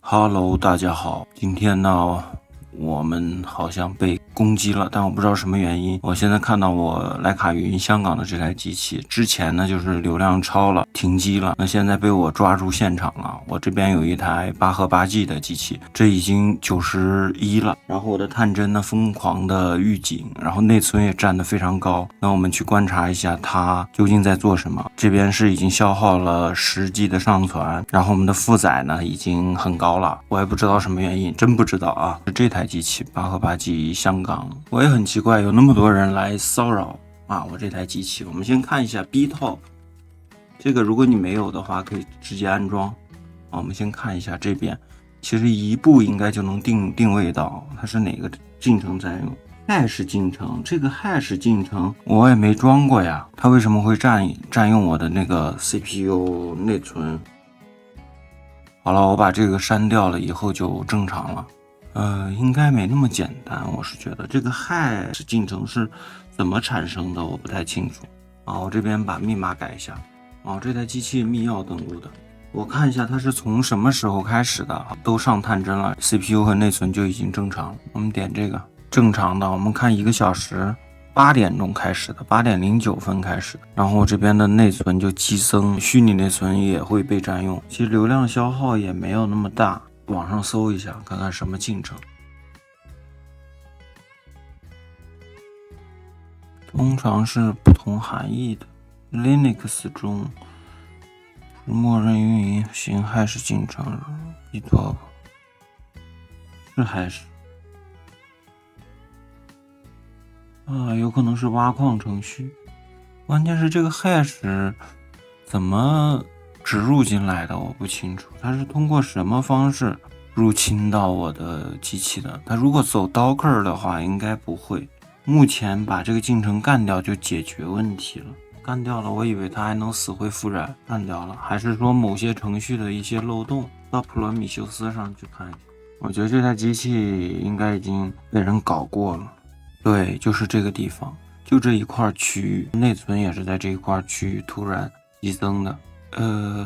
Hello，大家好。今天呢，我们好像被攻击了，但我不知道什么原因。我现在看到我徕卡云香港的这台机器，之前呢就是流量超了，停机了。那现在被我抓住现场了。我这边有一台8核8G 的机器，这已经91了。然后我的探针呢疯狂的预警，然后内存也占得非常高。那我们去观察一下它究竟在做什么。这边是已经消耗了10G 的上传，然后我们的负载呢已经很高了，我也不知道什么原因，真不知道啊。这台机器8核8G 香港，我也很奇怪，有那么多人来骚扰啊我这台机器。我们先看一下 B 套，这个如果你没有的话，可以直接安装。我们先看一下这边，其实一步应该就能定位到它是哪个进程在用。hash 进程，这个 hash 进程我也没装过呀，它为什么会占用我的那个 CPU 内存？好了，我把这个删掉了以后就正常了。应该没那么简单，我是觉得这个 hash 进程是怎么产生的，我不太清楚。我这边把密码改一下。这台机器密钥登录的，我看一下它是从什么时候开始的，都上探针了 ，CPU 和内存就已经正常了。我们点这个正常的，我们看1个小时8点钟开始的，8点09分开始的，然后这边的内存就激增，虚拟内存也会被占用，其实流量消耗也没有那么大。网上搜一下看看什么进程，通常是不同含义的。Linux 中默认运行hash进程，ETOP 是hash有可能是挖矿程序。关键是这个 hash 怎么植入进来的我不清楚，它是通过什么方式入侵到我的机器的？它如果走 Docker 的话应该不会。目前把这个进程干掉就解决问题了。干掉了，我以为它还能死灰复燃，干掉了，还是说某些程序的一些漏洞？到普罗米修斯上去看一下。我觉得这台机器应该已经被人搞过了。对，就是这个地方，就这一块区域，内存也是在这一块区域突然激增的。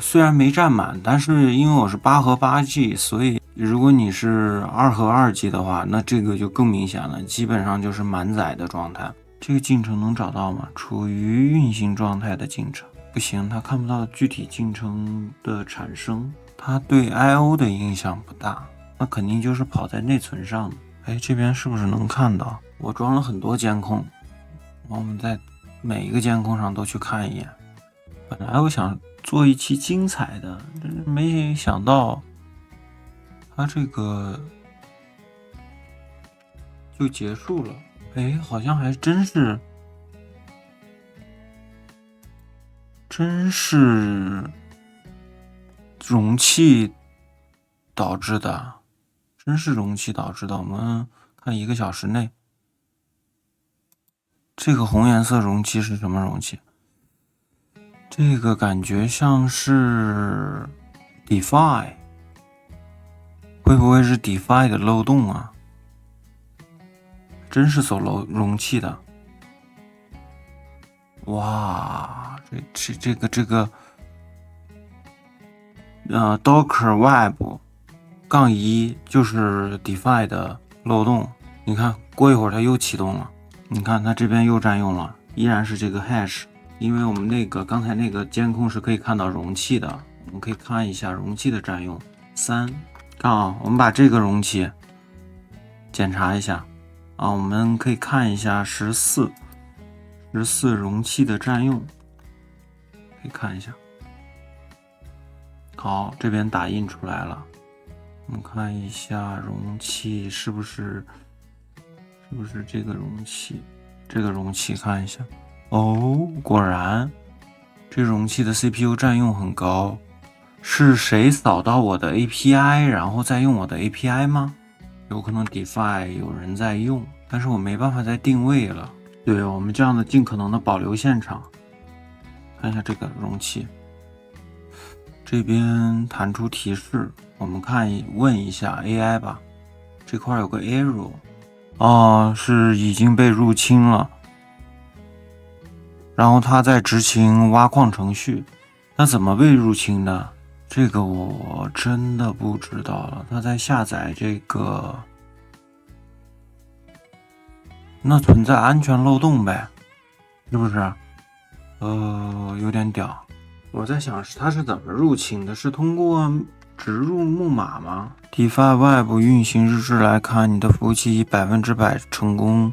虽然没占满，但是因为我是8核8G，所以如果你是2核2G 的话，那这个就更明显了，基本上就是满载的状态。这个进程能找到吗？处于运行状态的进程不行，它看不到具体进程的产生，它对 I/O 的影响不大，那肯定就是跑在内存上的。这边是不是能看到？我装了很多监控，我们在每一个监控上都去看一眼。本来我想做一期精彩的，没想到它这个就结束了。好像还真是容器导致的，我们看1个小时内，这个红颜色容器是什么容器？这个感觉像是 DeFi， 会不会是 DeFi 的漏洞啊？真是走容器的。哇，这个Docker Web -1就是 DeFi 的漏洞。你看过一会儿它又启动了，你看它这边又占用了，依然是这个 hash。因为我们刚才那个监控是可以看到容器的，我们可以看一下容器的占用。3，看我们把这个容器检查一下我们可以看一下14容器的占用，可以看一下。好，这边打印出来了，我们看一下容器是不是这个容器？这个容器看一下。果然这容器的 CPU 占用很高。是谁扫到我的 API 然后再用我的 API 吗？有可能 DeFi 有人在用，但是我没办法再定位了。对，我们这样的尽可能的保留现场。看一下这个容器，这边弹出提示，我们问一下 AI 吧。这块有个 error，是已经被入侵了。然后它在执行挖矿程序，那怎么被入侵的？这个我真的不知道了。他在下载这个，那存在安全漏洞呗，是不是？有点屌。我在想他是怎么入侵的？是通过植入木马吗？ DeFi 外部运行日志来看，你的服务器以100%成功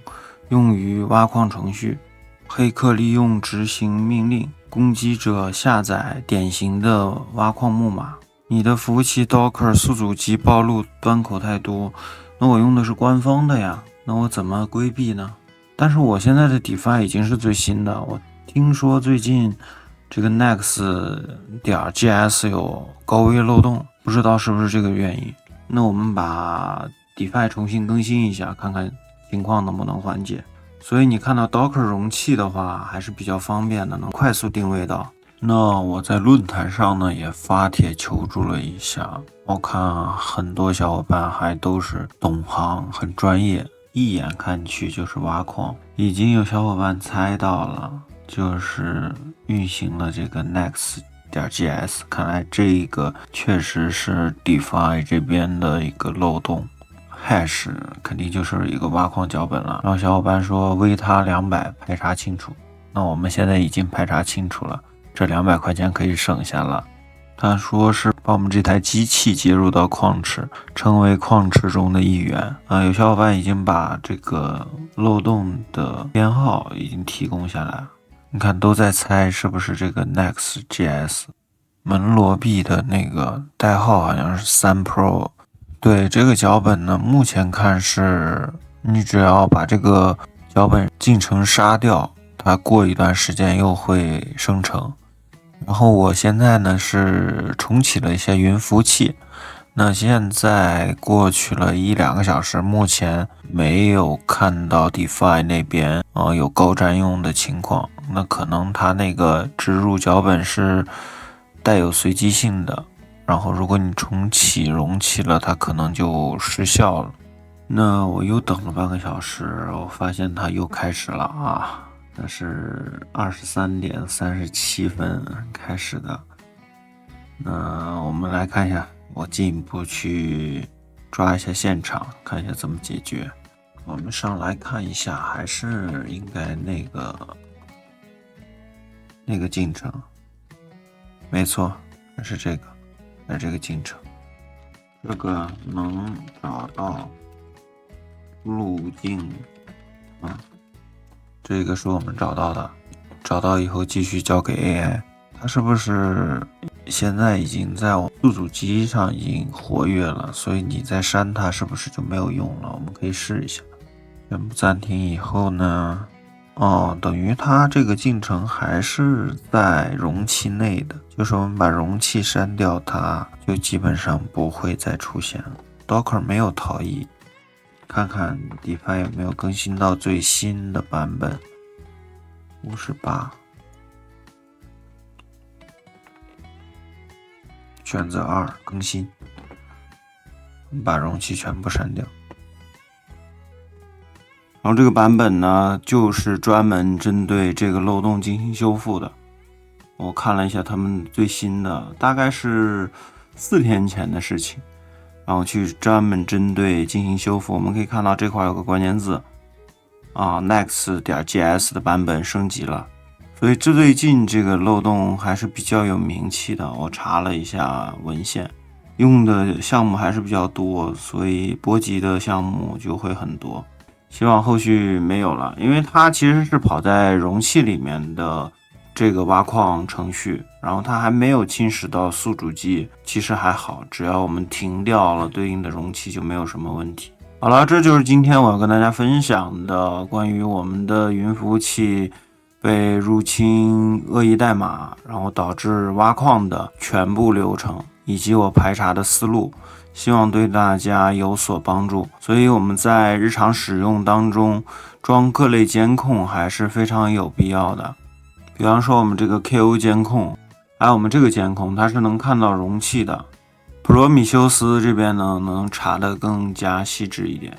用于挖矿程序。黑客利用执行命令，攻击者下载典型的挖矿木马。你的服务器 Docker 宿主机暴露端口太多，那我用的是官方的呀，那我怎么规避呢？但是我现在的 DeFi 已经是最新的，我听说最近这个 Next.js 有高危漏洞，不知道是不是这个原因。那我们把 DeFi 重新更新一下，看看情况能不能缓解。所以你看到 Docker 容器的话还是比较方便的，能快速定位到。那我在论坛上呢也发帖求助了一下，我看很多小伙伴还都是懂行，很专业，一眼看去就是挖矿。已经有小伙伴猜到了，就是运行了这个 Next.js， 看来这个确实是 DeFi 这边的一个漏洞。Hash 肯定就是一个挖矿脚本了。然后小伙伴说微他200排查清楚，那我们现在已经排查清楚了，这200块钱可以省下了。他说是把我们这台机器接入到矿池，成为矿池中的一员。有小伙伴已经把这个漏洞的编号已经提供下来，你看都在猜是不是这个 Next.js 门罗币的那个代号好像是3Pro。对，这个脚本呢，目前看是你只要把这个脚本进程杀掉，它过一段时间又会生成。然后我现在呢是重启了一下云服务器，那现在过去了1-2个小时，目前没有看到 DeFi 那边有高占用的情况，那可能它那个植入脚本是带有随机性的。然后如果你重启容器了，它可能就失效了。那我又等了半个小时，我发现它又开始了啊！那是23:37开始的。那我们来看一下，我进一步去抓一下现场，看一下怎么解决。我们上来看一下，还是应该那个进程，没错，是这个。这个进程，这个能找到路径这个是我们找到的，找到以后继续交给 AI。它是不是现在已经在我宿主机上已经活跃了？所以你再删它是不是就没有用了？我们可以试一下。全部暂停以后呢？等于它这个进程还是在容器内的，就是我们把容器删掉，它就基本上不会再出现了。Docker 没有逃逸，看看 DeFi 有没有更新到最新的版本58，选择2更新，把容器全部删掉。然后这个版本呢，就是专门针对这个漏洞进行修复的。我看了一下他们最新的，大概是4天前的事情，然后去专门针对进行修复。我们可以看到这块有个关键字Next.js 的版本升级了，所以最近这个漏洞还是比较有名气的。我查了一下文献，用的项目还是比较多，所以波及的项目就会很多。希望后续没有了，因为它其实是跑在容器里面的这个挖矿程序，然后它还没有侵蚀到宿主机，其实还好，只要我们停掉了对应的容器就没有什么问题。好了，这就是今天我要跟大家分享的关于我们的云服务器被入侵恶意代码，然后导致挖矿的全部流程，以及我排查的思路，希望对大家有所帮助。所以我们在日常使用当中装各类监控还是非常有必要的。比方说我们这个 KO 监控，还有我们这个监控，它是能看到容器的。普罗米修斯这边呢，能查得更加细致一点。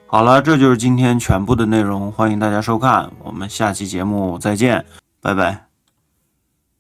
好了，这就是今天全部的内容，欢迎大家收看，我们下期节目再见，拜拜。